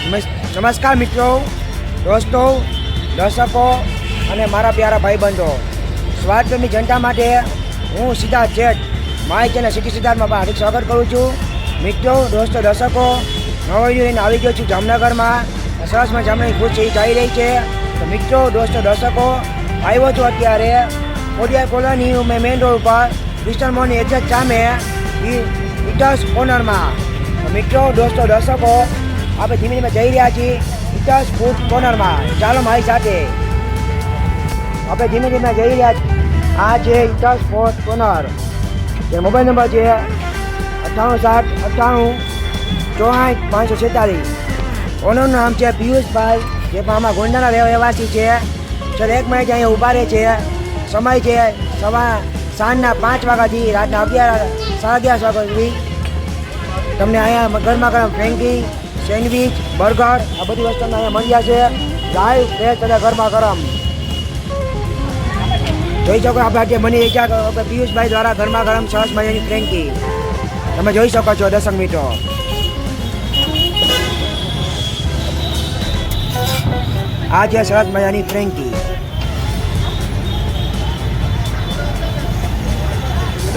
નમસ્કાર મિત્રો, દોસ્તો, દર્શકો અને મારા પ્યારા ભાઈબંધો, સ્વાદપ્રેમી જનતા માટે હું સિદ્ધાર્થ શેઠ માય ચેનલ સિટી સિદ્ધાર્થમાં હાર્દિક સ્વાગત કરું છું. મિત્રો, દોસ્તો, દર્શકો, નવો લઈને આવી ગયો છું જામનગરમાં. સરસમાં જામનગર ખુશ જઈ રહી છે. તો મિત્રો, દોસ્તો, દર્શકો, આવ્યો છું અત્યારે કોડિયા કોલોની મેઇન રોડ ઉપર ક્રિસ્ટલ મોલની એક્ઝેક્ટ સામે ઇટર્સ કોર્નરમાં. મિત્રો, દોસ્તો, દર્શકો, આપણે ધીમે ધીમે જઈ રહ્યા છીએ ઇટર્સ ફૂડ કોર્નરમાં. ચાલો મારી સાથે આપણે ધીમે ધીમે જઈ રહ્યા છીએ. આ છે ઇટર્સ ફૂડ કોર્નર. જે મોબાઈલ નંબર છે 98 ઓનરનું નામ છે પિયુષભાઈ, જે પણ આમાં ગોંડાના રહેવાસી છે. સર 1 મિનિટ અહીંયા ઊભા રહે છે. સમય છે સાંજના 5 વાગ્યાથી રાતના 11:30 વાગ્યા સુધી. તમને અહીંયા ગરમા ગરમ ફ્રેન્કી, સેન્ડવિચ, બર્ગર આ બધી વસ્તુ અહીંયા મળી જશે. લાઈવ ફ્રેશ અને ગરમા ગરમ જોઈ શકો. આપણે આજે બની રહી છે પિયુષભાઈ દ્વારા ગરમા ગરમ સરસ મજાની ફ્રેન્કી તમે જોઈ શકો છો. દર્શક મિત્રો, આ છે સરસ મજાની ફ્રેન્કી.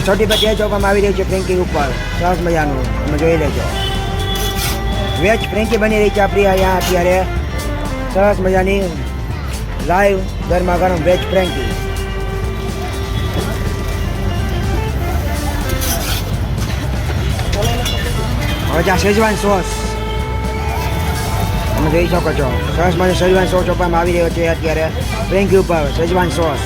છોટી પર તેજ ચોકમાં આવી રહી છે ફ્રેન્કી ઉપર સરસ મજાનું તમે જોઈ લેજો. વેજ ફ્રેન્કી બની રહી છે આપણી અહીંયા અત્યારે સરસ મજાની લાઈવ ગરમા ગરમ વેજ ફ્રેન્કી. હવે ત્યાં શેઝવાન સોસ તમે જોઈ શકો છો. સરસ મજાનો શેઝવાન સોસ ચોપામાં આવી રહ્યો છે અત્યારે ફ્રેન્કી ઉપર. શેઝવાન સોસ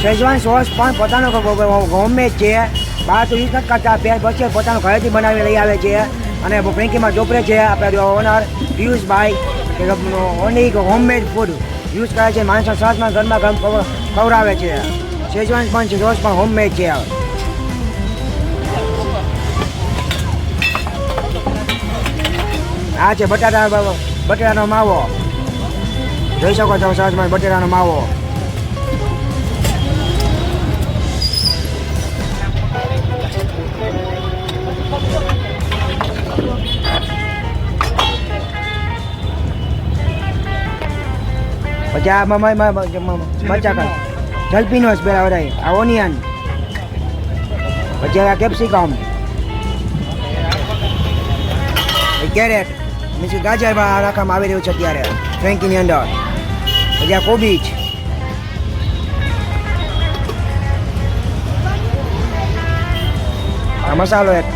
શેઝવાન સોસ પણ પોતાનો હોમમેડ છે. બહાર તો યુઝ નથી કરતા. પછી પોતાનું ઘરેથી બનાવી લઈ આવે છે અને ફ્રેન્કીમાં ચોપરે છે. આપણે ઓનર પિયુષભાઈ ઓનલી હોમમેડ ફૂડ યુઝ કરે છે. માણસો સરસમાં ઘરમાં ગરમ ખવડાવે છે. શેઝવાન પણ છે, સોસ પણ હોમમેડ છે. આ છે બટેટાનો માવો જોઈ શકો છો. સરસમાં બટેટાનો માવો. પછી આ મરચા જલપીનોસ પેલા બધા આ ઓનિયન, પછી આ કેપ્સિકમ, કેરેટ મીન્સ ગાજર રાખવામાં આવી રહ્યું છે અત્યારે ફ્રેન્કીની અંદર. પછી આ કોબીજ, આ મસાલો એક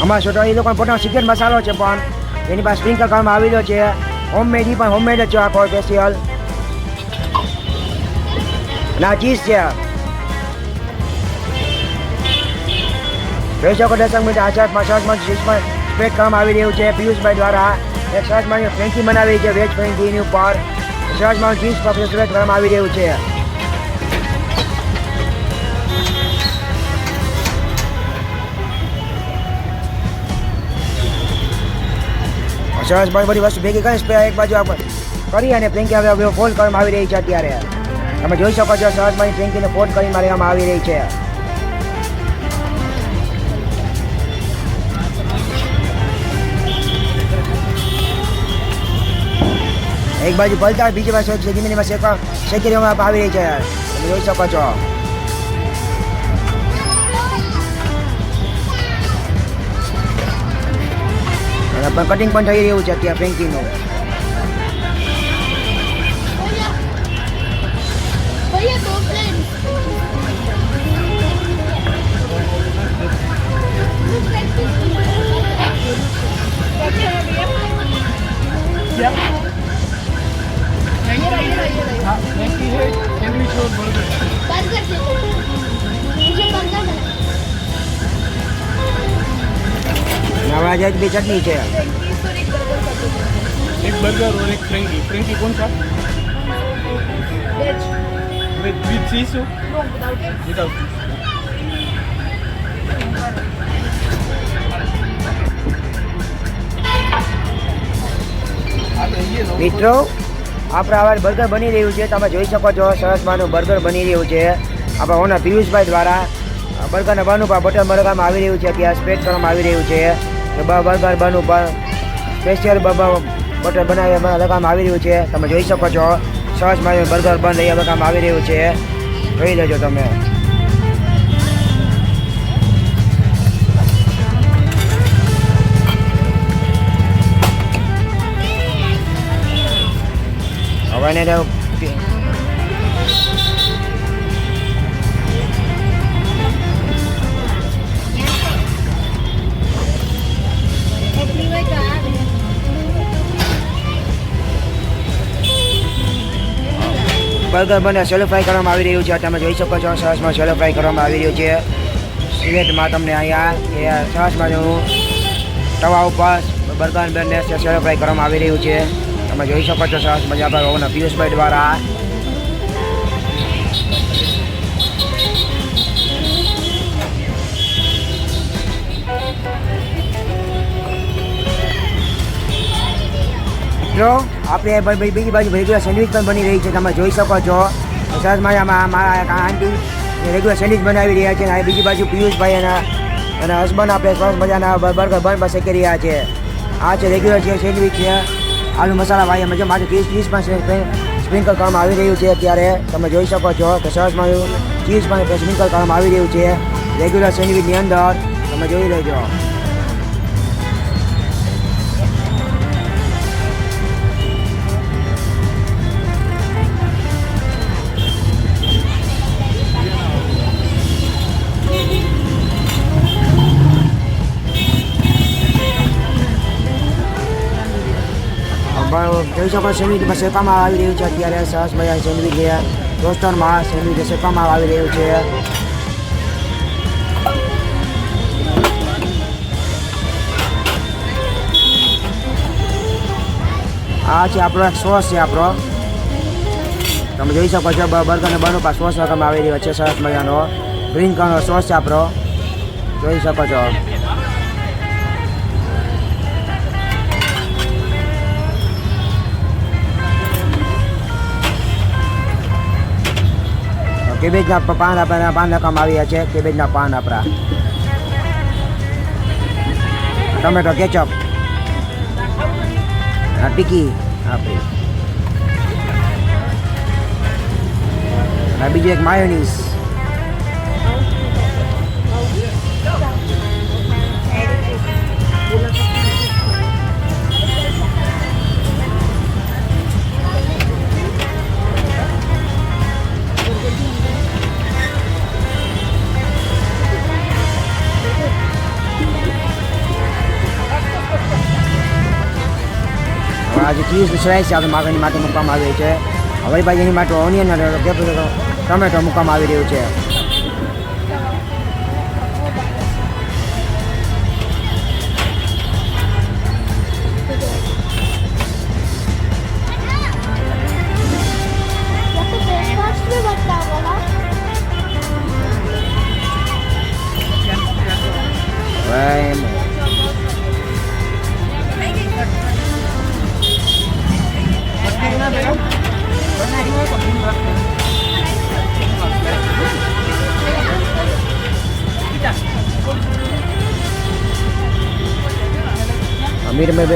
અમારા છોટો એ લોકો પોતાનો સિક્રેટ મસાલો છે, પણ એની પાસે સ્પ્રિંકલ કરવામાં આવી રહ્યો છે. હોમમેડ પણ હોમમેડ જ છે આખો સ્પેશિયલ. ના ચીઝ છે જોઈ શકો. દર્શક મિત્રો, આ સરસમાં ચીઝમાં સ્પ્રેડ કરવામાં આવી રહ્યું છે પિયુષભાઈ દ્વારા. એક સરસમાં ફ્રેન્કી બનાવી છે વેજ ફ્રેન્કીની ઉપર. સરસમાં ચીઝ સ્પ્રેડ કરવામાં આવી રહ્યું છે. સરસ બધી વસ્તુ ભેગી કરી એક બાજુ કરી અને ફ્રેન્કી હવે ફોલ્ડ કરવામાં આવી રહી છે અત્યારે તમે જોઈ શકો છો. સરસ બધી ફ્રેન્કીને ફોલ્ડ કરી મારવામાં આવી રહી છે. એક બાજુ પલટા બીજી બાજુ ધીમે ધીમે શેકી દેવામાં આવી રહી છે તમે જોઈ શકો છો. કટિંગ પણ થઈ રહ્યું છે અત્યારે ફ્રેન્કીનું. नवाज भी चटनी है. एक बर्गर और एक फ्रेंकी. फ्रेंकी कौन सा? वेज. विद चीज? No, without it. विदाउट મિત્રો, આપણે આવા બર્ગર બની રહ્યું છે તમે જોઈ શકો છો. સરસ માનું બર્ગર બની રહ્યું છે આપણા ઓનર પિયુષભાઈ દ્વારા. બર્ગરના બન ઉપર બટર મરગામાં આવી રહ્યું છે, ત્યાં સ્પ્રેડ કરવામાં આવી રહ્યું છે. બર્ગર બન ઉપર સ્પેશિયલ બટર બનાવી લગાવવામાં આવી રહ્યું છે. તમે જોઈ શકો છો સરસ મારું બર્ગર બન અહીંયા લગાવવામાં આવી રહ્યું છે. જોઈ લેજો તમે. હવે એને બર્ગર બને સેલો ફ્રાય કરવામાં આવી રહ્યું છે. તમે જોઈ શકો છો સરસમાં સેલો ફ્રાય કરવામાં આવી રહ્યું છે. સિલેટમાં તમને અહીંયા એ સરસમાં તવા ઉપર બર્ગર બનને સેલો ફ્રાય કરવામાં આવી રહ્યું છે. તમે જોઈ શકો છો સરસ મજા પર ઓવરના પિયુષભાઈ દ્વારા. મિત્રો આપણે બીજી બાજુ રેગ્યુલર સેન્ડવિચ પણ બની રહી છે. તમે જોઈ શકો છો સરસ મજામાં મારા આંટી રેગ્યુલર સેન્ડવિચ બનાવી રહ્યા છે. અને બીજી બાજુ પિયુષભાઈ અને હસબન્ડ આપણે સરસ મજાના બર્ગર બન પર શેકી રહ્યા છે. આ છે રેગ્યુલર છે સેન્ડવિચ છે. આલુ મસાલા ભાઈ મજા માટે ચીઝ પણ સ્પ્રિંકલ કરવામાં આવી રહ્યું છે. અત્યારે તમે જોઈ શકો છો કે સરસ મારું ચીઝ પણ સ્પ્રિંકલ કરવામાં આવી રહ્યું છે રેગ્યુલર સેન્ડવિચની અંદર. તમે જોઈ લેજો. જોઈ શકો સેન્ડવિચમાં શેકવામાં આવી રહ્યું છે. અત્યારે સરસ મજા સેન્ડવિચ છે ટોસ્ટરમાં સેન્ડવિચ શેકવામાં આવી રહ્યું છે. આ છે આપણો એક સોસ છે આપણો. તમે જોઈ શકો છો બર્ગરને બન ઉપર સોસ લગાવવામાં આવી રહ્યો છે. સરસ મજાનો ગ્રીન કલરનો સોસ છે આપણો. જોઈ શકો છો. કેબેજના પાન લગાવવામાં આવ્યા છે. કેબેજના પાન આપણા ટમેટો કેચઅપ ટીકી આપણી બીજું એક માયોનીઝ. આજે ચીઝ સ્લાઈસ છે આપણે માગણી માટે મૂકવામાં આવી છે. હવે ભાઈ એની માટે ઓનિયન અને ટમેટો મૂકવામાં આવી રહ્યું છે.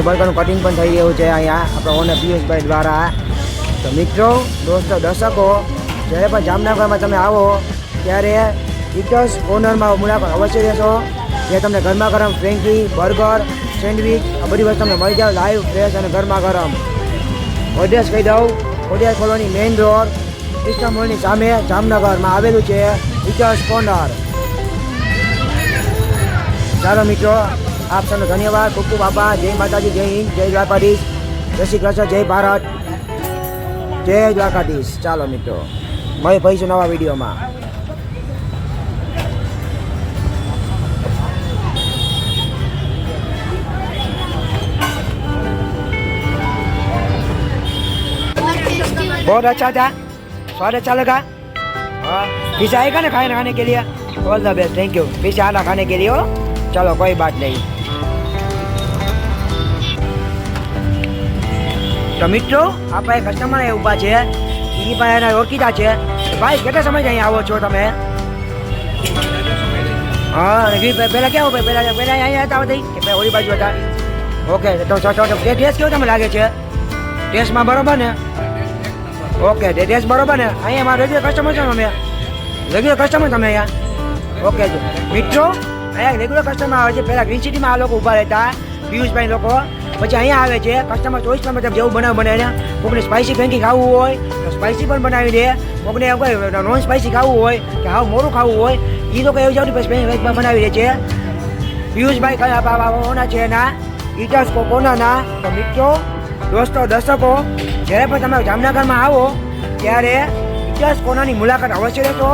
બર્ગરનું કટિંગ પણ થઈ રહ્યું છે અહીંયા આપણા ઓનર પિયુષભાઈ દ્વારા. તો મિત્રો દોસ્તો દર્શકો જ્યારે પણ જામનગરમાં તમે આવો ત્યારે ઇટસ કોર્નરમાં મુલાકાત અવશ્ય રહેશો. જે તમને ગરમા ગરમ ફ્રેન્કી બર્ગર સેન્ડવિચ આ બધી વસ્તુ તમને મળી જાય લાઈવ ફ્રેશ અને ગરમા ગરમ. એડ્રેસ કહી દઉં ઓડિયા કોલોની મેઇન રોડ ક્રિષ્ના મોલની સામે જામનગરમાં આવેલું છે ઇટસ કોર્નર. ચાલો મિત્રો આપ સૌનો ધન્યવાદ. ખૂબ ખૂબ આભાર. જય માતાજી, જય હિન્દ, જય દ્વારકાધીશ, જય શ્રી કૃષ્ણ, જય ભારત, જય દ્વારકાધીશ. ચાલો મિત્રો મળીએ ફરીશું નવા વિડીયોમાં. बहुत अच्छा था, स्वाद अच्छा लगा. हाँ फिर आएगा ना खाने के लिए. All the best, thank you. फिर आना खाने के लिए हो. चलो कोई बात नहीं. તો મિત્રો આપણે કસ્ટમર ઊભા છે એ પણ એના ઓળખીતા છે. ભાઈ કેટલા સમય અહીંયા આવો છો તમે? હા અને પહેલાં કેવું પહેલાં અહીંયા હતા બધા કે ઓલી બાજુ હતા? ઓકે તો ટેસ્ટ કેવું તમને લાગે છે? ટેસ્ટમાં બરોબર ને? ઓકે ટેસ્ટ બરોબર ને? અહીંયા મારા રેગ્યુલર કસ્ટમર છો અમે, રેગ્યુલર કસ્ટમર તમે અહીંયા? ઓકે મિત્રો અહીંયા રેગ્યુલર કસ્ટમર આવે છે. પહેલાં ગ્રીન સિટીમાં આ લોકો ઊભા રહેતા, પિયુષભાઈ લોકો, પછી અહીંયા આવે છે કસ્ટમર ચોઈસ પર જેવું બનાવે એને. કોઈને સ્પાઇસી ફ્રેન્કી ખાવું હોય તો સ્પાઇસી પણ બનાવી દે, કોઈને એવું કંઈ નોન સ્પાઇસી ખાવું હોય કે હાવ મોરું ખાવું હોય એ લોકો એવું જાવ પછી બનાવી દે છે. પિયુષભાઈ કયા છે એના ઇટર્સ કોનાના. તો મિત્રો દોસ્તો દર્શકો જ્યારે પણ તમે જામનગરમાં આવો ત્યારે ઇટર્સ કોનાની મુલાકાત અવશ્ય લેશો.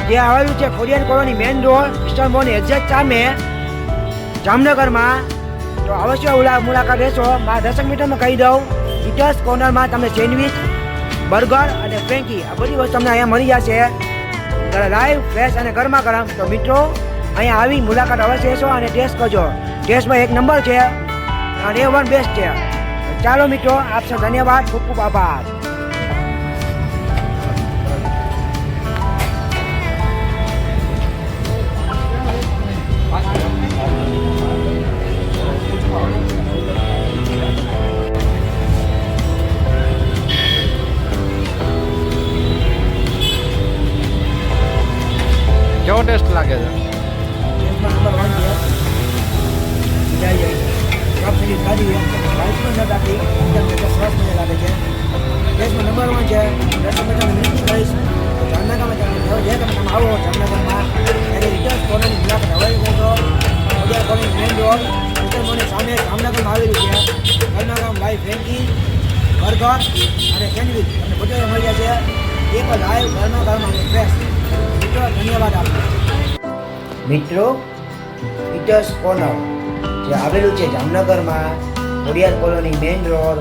જે આવેલું છે Khodiyar colony main road eastern મોલની એક્ઝેક્ટ સામે જામનગરમાં. તો અવશ્ય મુલાકાત લેશો. મારા દર્શક મિત્રોમાં કહી દઉં, ઇટર્સ કોર્નરમાં તમને સેન્ડવિચ, બર્ગર અને ફ્રેન્કી આ બધી વસ્તુ તમને અહીંયા મળી જશે લાઈવ, ફ્રેશ અને ગરમા ગરમ. તો મિત્રો અહીંયા આવી મુલાકાત અવશ્ય લેશો અને ટેસ્ટ કરજો. ટેસ્ટમાં એક નંબર છે અને A1 બેસ્ટ છે. ચાલો મિત્રો, આપ સૌ ધન્યવાદ, ખૂબ ખૂબ આભાર. કેવો ટેસ્ટ લાગે છે? નંબર 1 છે. જામનગરમાં જે તમે આવો જામનગરમાં ત્યારે રિટર્સ કોર્નરની મુલાકાત અવશ્ય લેશો. Khodiyar colony main road eastern મોલની સામે જામનગરમાં આવેલું છે. ગરમાગરમ લાઈવ ફ્રેન્કી, બર્ગર અને સેન્ડવિચ તમને બધું મળી જશે. એક જ લાઈવ ગરમાગરમ અને ફ્રેશ. મિત્રો ધન્યવાદ આપો. મિત્રો ઇટર્સ કોર્નર જે આવેલું છે જામનગરમાં Khodiyar colony main road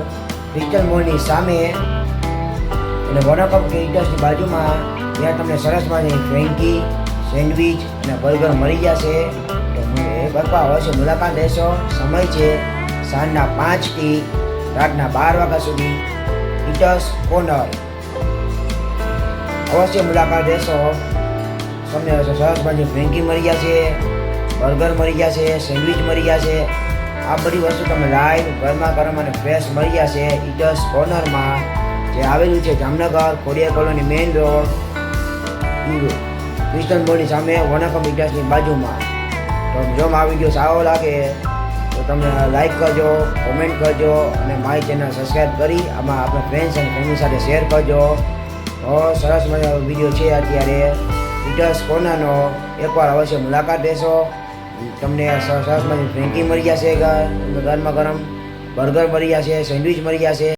eastern મોલની સામે અને વનકપ કે ઇટર્સની બાજુમાં, ત્યાં તમને સરસ મજાની ફ્રેન્કી, સેન્ડવિચ અને બર્ગર મળી જશે. તો બરપા અવશ્ય મુલાકાત લેશો. સમય છે સાંજના 5 થી રાતના 12 વાગ્યા સુધી. ઇટર્સ કોર્નર અવશ્ય મુલાકાત લેશો. તમને સરસ મજાની ફ્રેન્કી મળી જશે, બર્ગર મળી જશે, સેન્ડવિચ મળી જશે. આ બધી વસ્તુ તમને લાઈવ ગરમા ગરમ અને ફ્રેશ મળી જશે ઇટર્સ કોર્નરમાં જે આવેલું છે Jamnagar Khodiyar colony main road eastern મોલની સામે વનકમ ઇટર્સની બાજુમાં. તો જો આ વિડીયો સારો લાગે તો તમે લાઈક કરજો, કોમેન્ટ કરજો અને મારી ચેનલ સબસ્ક્રાઈબ કરી આમાં આપણા ફ્રેન્ડ્સ અને ફેમિલી સાથે શેર કરજો. તો સરસ મજાનો વિડીયો છે અત્યારે ઇટર્સ કોર્નરનો. એકવાર અવશ્ય મુલાકાત લેશો. તમને સરસ મજાની ફ્રેન્કી મળી જશે, ગરમા ગરમ બર્ગર મળી જશે, સેન્ડવિચ મળી જશે.